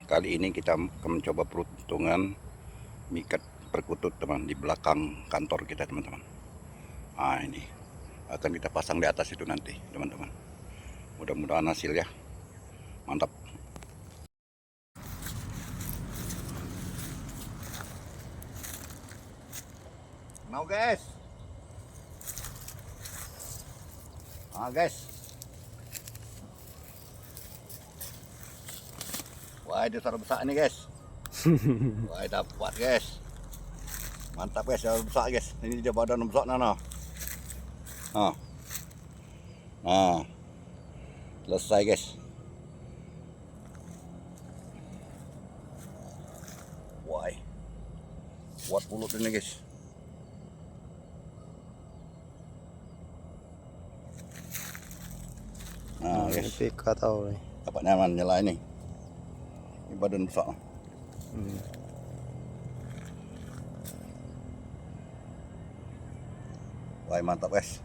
Kali ini kita akan mencoba peruntungan mikat perkutut teman di belakang kantor kita teman-teman. Nah ini akan kita pasang di atas itu nanti teman-teman. Mudah-mudahan hasil ya. Mantap. Now guys. Guys. Wah, itu sarang besar nih guys. Wah, dapat guys. Mantap guys, sarang besar guys. Ini dia badan besar nana. Nah, selesai guys. Wah, kuat mulut ini guys. Nah guys, mikat tahu nih. dapat nyaman nyala ini. Ini badan besar. Wah, mantap guys.